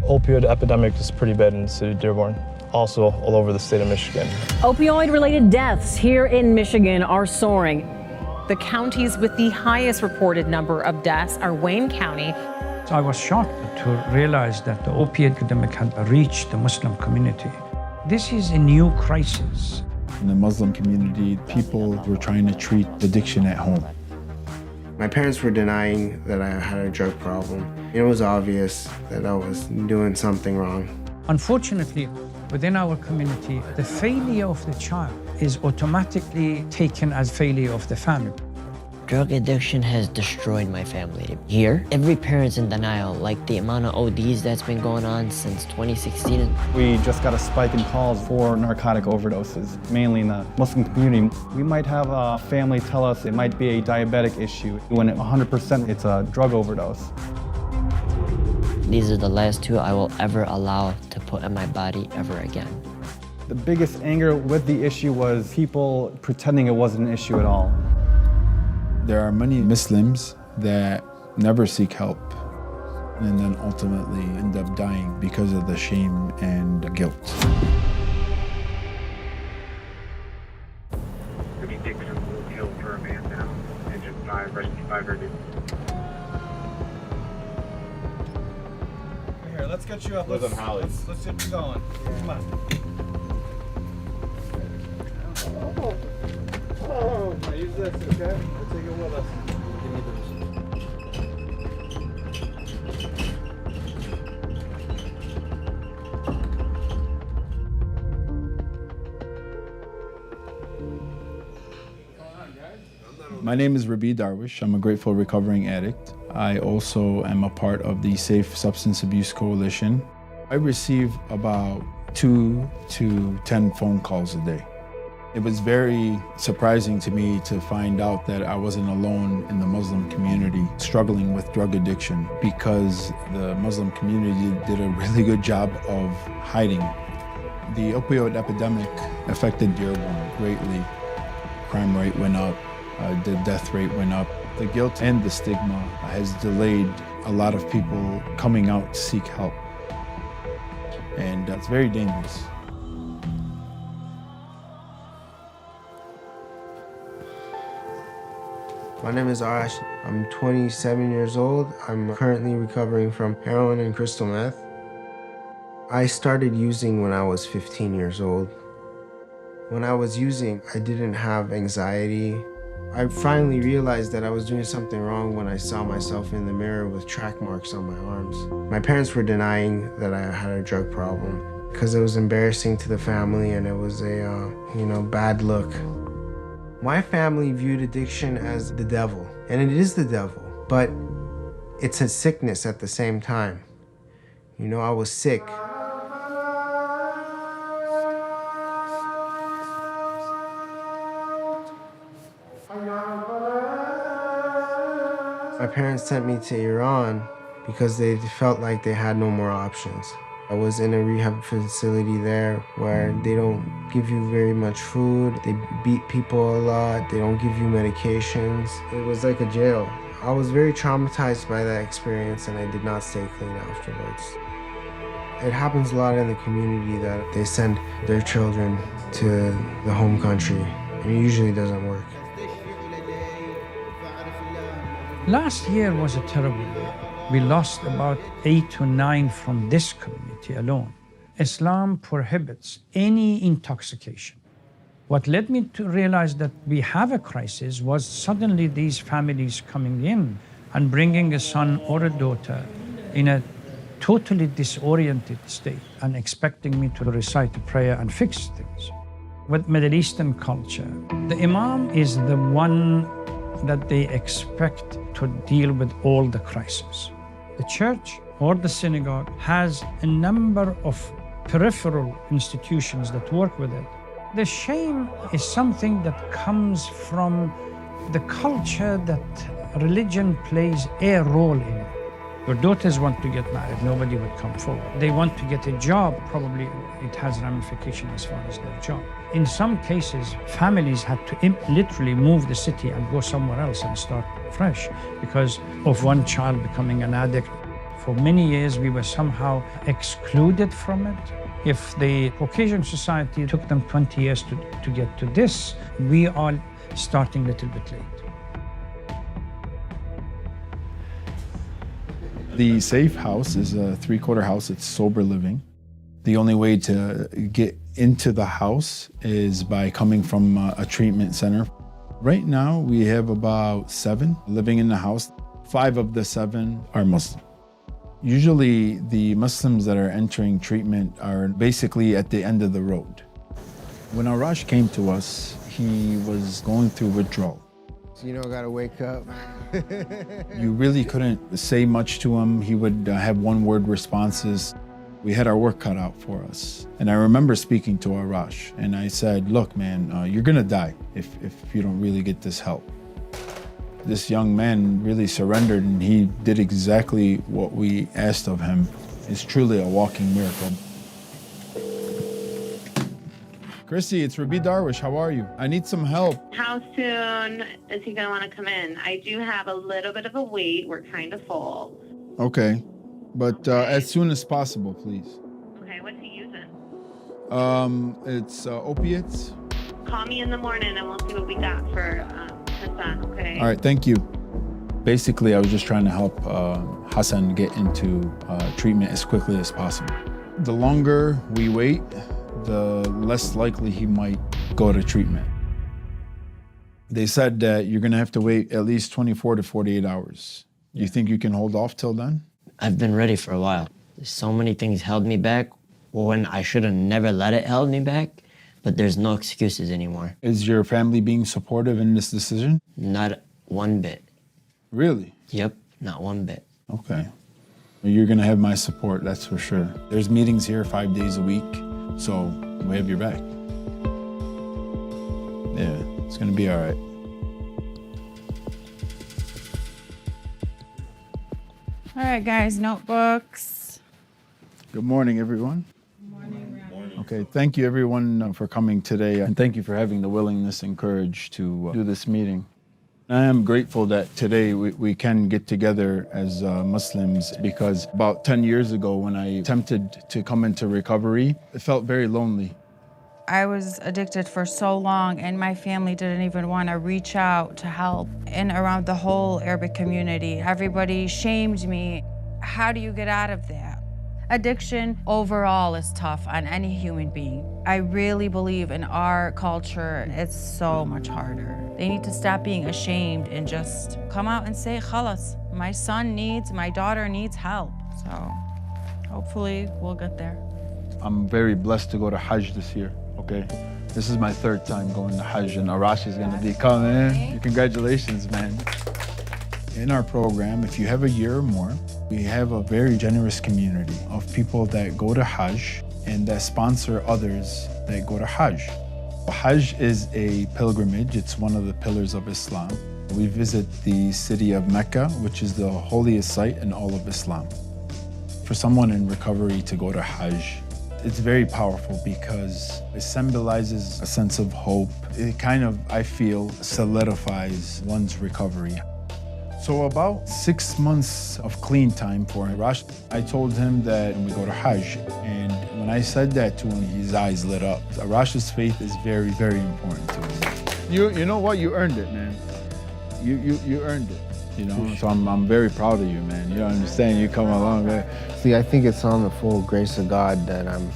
Opioid epidemic is pretty bad in the city of Dearborn, also all over the state of Michigan. Opioid-related deaths here in Michigan are soaring. The counties with the highest reported number of deaths are Wayne County. I was shocked to realize that the opiate epidemic had reached the Muslim community. This is a new crisis. In the Muslim community, people were trying to treat addiction at home. My parents were denying that I had a drug problem. It was obvious that I was doing something wrong. Unfortunately, within our community, the failure of the child is automatically taken as failure of the family. Drug addiction has destroyed my family. Here, every parent's in denial, like the amount of ODs that's been going on since 2016. We just got a spike in calls for narcotic overdoses, mainly in the Muslim community. We might have a family tell us it might be a diabetic issue, when 100% it's a drug overdose. These are the last two I will ever allow to put in my body ever again. The biggest anger with the issue was people pretending it wasn't an issue at all. There are many Muslims that never seek help and then ultimately end up dying because of the shame and guilt. For a man now, engine 5, rescue 5 ready. Here, let's get you up. Let's get you going. Come on. Oh, I use this, okay? We'll take it with us. My name is Rabi Darwish. I'm a grateful recovering addict. I also am a part of the Safe Substance Abuse Coalition. I receive about 2 to 10 phone calls a day. It was very surprising to me to find out that I wasn't alone in the Muslim community struggling with drug addiction, because the Muslim community did a really good job of hiding. The opioid epidemic affected Dearborn greatly. Crime rate went up, the death rate went up. The guilt and the stigma has delayed a lot of people coming out to seek help. And that's very dangerous. My name is Arash. I'm 27 years old. I'm currently recovering from heroin and crystal meth. I started using when I was 15 years old. When I was using, I didn't have anxiety. I finally realized that I was doing something wrong when I saw myself in the mirror with track marks on my arms. My parents were denying that I had a drug problem because it was embarrassing to the family and it was a, bad look. My family viewed addiction as the devil, and it is the devil, but it's a sickness at the same time. I was sick. My parents sent me to Iran because they felt like they had no more options. I was in a rehab facility there where they don't give you very much food. They beat people a lot. They don't give you medications. It was like a jail. I was very traumatized by that experience, and I did not stay clean afterwards. It happens a lot in the community that they send their children to the home country, and it usually doesn't work. Last year was a terrible year. We lost about 8 to 9 from this community alone. Islam prohibits any intoxication. What led me to realize that we have a crisis was suddenly these families coming in and bringing a son or a daughter in a totally disoriented state and expecting me to recite a prayer and fix things. With Middle Eastern culture, the imam is the one that they expect to deal with all the crises. The church or the synagogue has a number of peripheral institutions that work with it. The shame is something that comes from the culture that religion plays a role in it. Your daughters want to get married, nobody would come forward. They want to get a job, probably it has ramifications as far as their job. In some cases, families had to literally move the city and go somewhere else and start fresh because of one child becoming an addict. For many years, we were somehow excluded from it. If the Caucasian society took them 20 years to get to this, we are starting a little bit late. The safe house is a 3-quarter house. It's sober living. The only way to get into the house is by coming from a treatment center. Right now, we have about 7 living in the house. 5 of the 7 are Muslim. Usually, the Muslims that are entering treatment are basically at the end of the road. When Arash came to us, he was going through withdrawal. You know, gotta wake up. You really couldn't say much to him. He would have one-word responses. We had our work cut out for us. And I remember speaking to Arash, and I said, look, man, you're gonna die if you don't really get this help. This young man really surrendered, and he did exactly what we asked of him. It's truly a walking miracle. Chrissy, it's Rabi Darwish. How are you? I need some help. How soon is he going to want to come in? I do have a little bit of a wait. We're kind of full. Okay, but as soon as possible, please. Okay, what's he using? It's opiates. Call me in the morning and we'll see what we got for Hassan, okay? All right, thank you. Basically, I was just trying to help Hassan get into treatment as quickly as possible. The longer we wait, the less likely he might go to treatment. They said that you're gonna have to wait at least 24 to 48 hours. You think you can hold off till then? I've been ready for a while. So many things held me back when I should have never let it hold me back, but there's no excuses anymore. Is your family being supportive in this decision? Not one bit. Really? Yep, not one bit. Okay. You're gonna have my support, that's for sure. There's meetings here 5 days a week, so we have your back. Yeah, it's gonna be all right. All right, guys, notebooks. Good morning, everyone. Good morning. Okay, thank you everyone for coming today, and thank you for having the willingness and courage to do this meeting. I am grateful that today we can get together as Muslims, because about 10 years ago when I attempted to come into recovery, it felt very lonely. I was addicted for so long, and my family didn't even want to reach out to help. And around the whole Arabic community, everybody shamed me. How do you get out of that? Addiction overall is tough on any human being. I really believe in our culture, it's so much harder. They need to stop being ashamed and just come out and say, khalas, my daughter needs help. So hopefully we'll get there. I'm very blessed to go to Hajj this year, okay? This is my 3rd time going to Hajj, and Arash is gonna be coming. Congratulations, man. In our program, if you have a year or more, we have a very generous community of people that go to Hajj and that sponsor others that go to Hajj. Hajj is a pilgrimage. It's one of the pillars of Islam. We visit the city of Mecca, which is the holiest site in all of Islam. For someone in recovery to go to Hajj, it's very powerful because it symbolizes a sense of hope. It kind of, I feel, solidifies one's recovery. So about 6 months of clean time for Arash. I told him that we go to Hajj, and when I said that to him, his eyes lit up. Arash's faith is very, very important to him. You know what? You earned it, man. You earned it. You know, so I'm very proud of you, man. You don't understand. You come a long way. See, I think it's on the full grace of God that I'm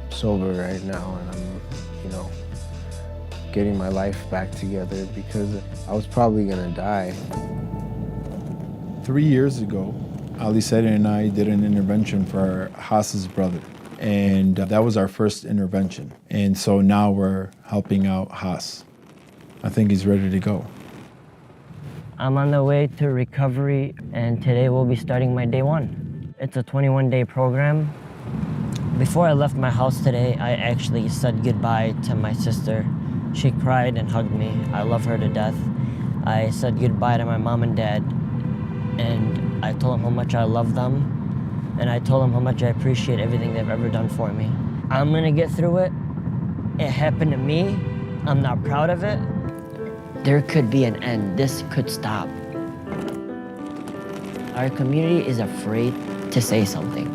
sober right now, and I'm, getting my life back together, because I was probably gonna die. 3 years ago, Ali Said and I did an intervention for Haas's brother, and that was our first intervention. And so now we're helping out Haas. I think he's ready to go. I'm on the way to recovery, and today we'll be starting my day 1. It's a 21-day program. Before I left my house today, I actually said goodbye to my sister. She cried and hugged me. I love her to death. I said goodbye to my mom and dad, and I told them how much I love them, and I told them how much I appreciate everything they've ever done for me. I'm gonna get through it. It happened to me. I'm not proud of it. There could be an end. This could stop. Our community is afraid to say something.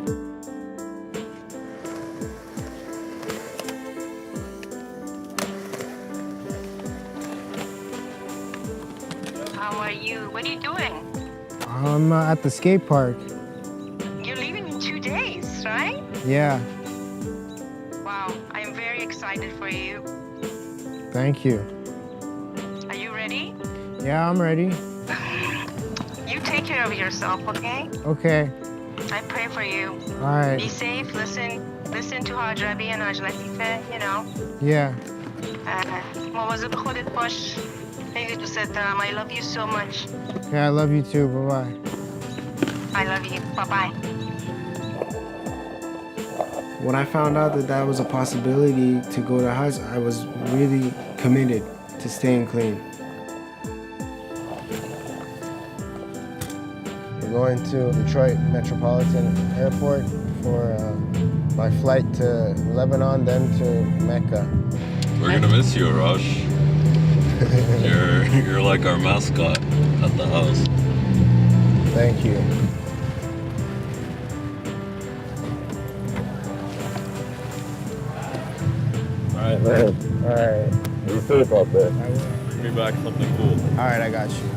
How are you? What are you doing? I'm at the skate park. You're leaving in 2 days, right? Yeah, Wow, I am very excited for you. thank you. Are you ready? Yeah, I'm ready. You take care of yourself, okay? Okay, I pray for you. all right. Be safe, listen to Haj Rabi and Haj Latife, you know. Yeah, مواظب خودت باش. خیلی دوست دارم. I love you so much. yeah, I love you too. Bye-bye. I love you. Bye-bye. When I found out that that was a possibility to go to Hajj, I was really committed to staying clean. We're going to Detroit Metropolitan Airport for my flight to Lebanon, then to Mecca. We're gonna miss you, Arash. You're like our mascot at the house. Thank you. All right, man. All right. Be safe out there. I will. Bring me back something cool. All right, I got you.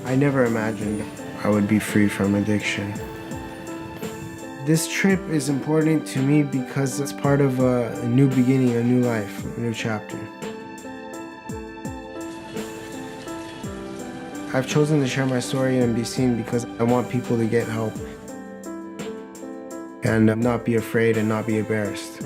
I never imagined I would be free from addiction. This trip is important to me because it's part of a new beginning, a new life, a new chapter. I've chosen to share my story and be seen because I want people to get help and not be afraid and not be embarrassed.